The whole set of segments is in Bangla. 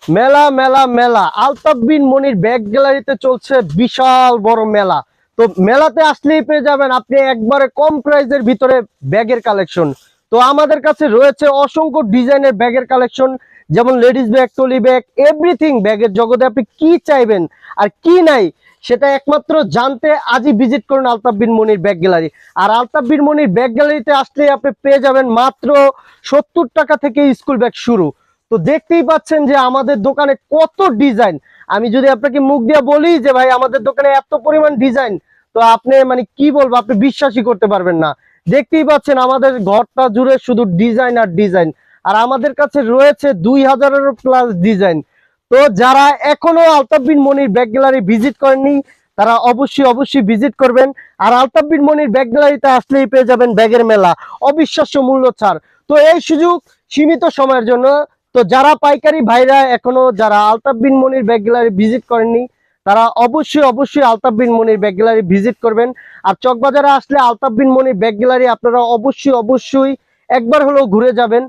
মেলা মেলা মেলা আলতাফ বিন মনির ব্যাগ গ্যালারিতে চলছে বিশাল বড় মেলা। তো মেলাতে আসলেই পেয়ে যাবেন আপনি একবারে কম প্রাইসের ভিতরে ব্যাগের কালেকশন। তো আমাদের কাছে রয়েছে অসংখ্য ডিজাইনের ব্যাগের কালেকশন, যেমন ladies bag, trolley bag, everything. ব্যাগের জগতে আপনি কি চাইবেন আর কি নাই সেটা একমাত্র জানতে আজই ভিজিট করুন আলতাফ বিন মনির ব্যাগ গ্যালারি। আর আলতাফ বিন মনির ব্যাগ গ্যালারিতে আসলে আপনি পেয়ে যাবেন মাত্র 70 টাকা থেকে স্কুল ব্যাগ শুরু। তো দেখতেই পাচ্ছেন যে আমাদের দোকানে কত ডিজাইন। আমি যদি আপনাকে মুখ দিয়ে বলি যে ভাই আমাদের দোকানে এত পরিমাণ ডিজাইন, তো আপনি মানে কি বলবো, আপনি বিশ্বাসই করতে পারবেন না। দেখতেই পাচ্ছেন আমাদের ঘরটা জুড়ে শুধু ডিজাইন আর ডিজাইন। আর আমাদের কাছে রয়েছে 2000-এরও প্লাস ডিজাইন। তো যারা এখনো আলতাফ বিন মনির ব্যাগ গ্যালারি ভিজিট করেননি তারা অবশ্যই অবশ্যই ভিজিট করবেন। আর আলতাফ বিন মনির ব্যাগ গ্যালারিতে আসলেই পেয়ে যাবেন ব্যাগের মেলা, অবিশ্বাস্য মূল্য ছাড়। তো এই সুযোগ সীমিত সময়ের জন্য। তো যারা পাইকারি ভাইরা এখনো যারা আলতাফ বিন মনির ব্যাগ গ্যালারি ভিজিট করেননি তারা অবশ্যই অবশ্যই আলতাফ বিন মনির ব্যাগ গ্যালারি ভিজিট করবেন। আর চকবাজারে আসলে আলতাফ বিন মনির ব্যাগ গ্যালারি আপনারা অবশ্যই অবশ্যই একবার হলেও ঘুরে যাবেন।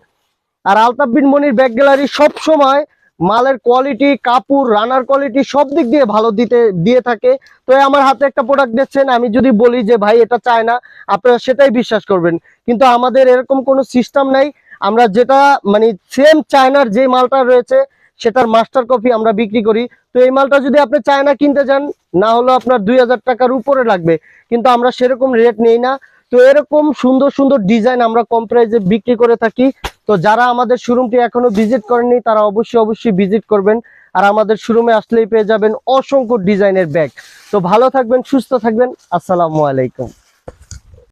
আর আলতাফ বিন মনির ব্যাগ গ্যালারি সব সময় মালের কোয়ালিটি, কাপড়, রানার কোয়ালিটি সব দিক দিয়ে ভালো দিয়ে থাকে। তো আমার হাতে একটা প্রোডাক্ট দেখছেন, আমি যদি বলি যে ভাই এটা চায় না, আপনারা সেটাই বিশ্বাস করবেন। কিন্তু আমাদের এরকম কোনো সিস্টেম নাই। আমরা যেটা মানে সেম চায়নার যে মালটা রয়েছে সেটার মাস্টার কপি আমরা বিক্রি করি। তো এই মালটা যদি আপনি চায়না কিনতে যান, না হলো আপনার 2000 টাকার উপরে লাগবে, কিন্তু আমরা সেরকম রেট নেই না। তো এরকম সুন্দর সুন্দর ডিজাইন আমরা কম প্রাইসে বিক্রি করে থাকি। তো যারা আমাদের শোরুমটি এখনো ভিজিট করেননি তারা অবশ্যই অবশ্যই ভিজিট করবেন। আর আমাদের শোরুমে আসলেই পেয়ে যাবেন অসংখ্য ডিজাইনের ব্যাগ। তো ভালো থাকবেন, সুস্থ থাকবেন। আসসালামু আলাইকুম।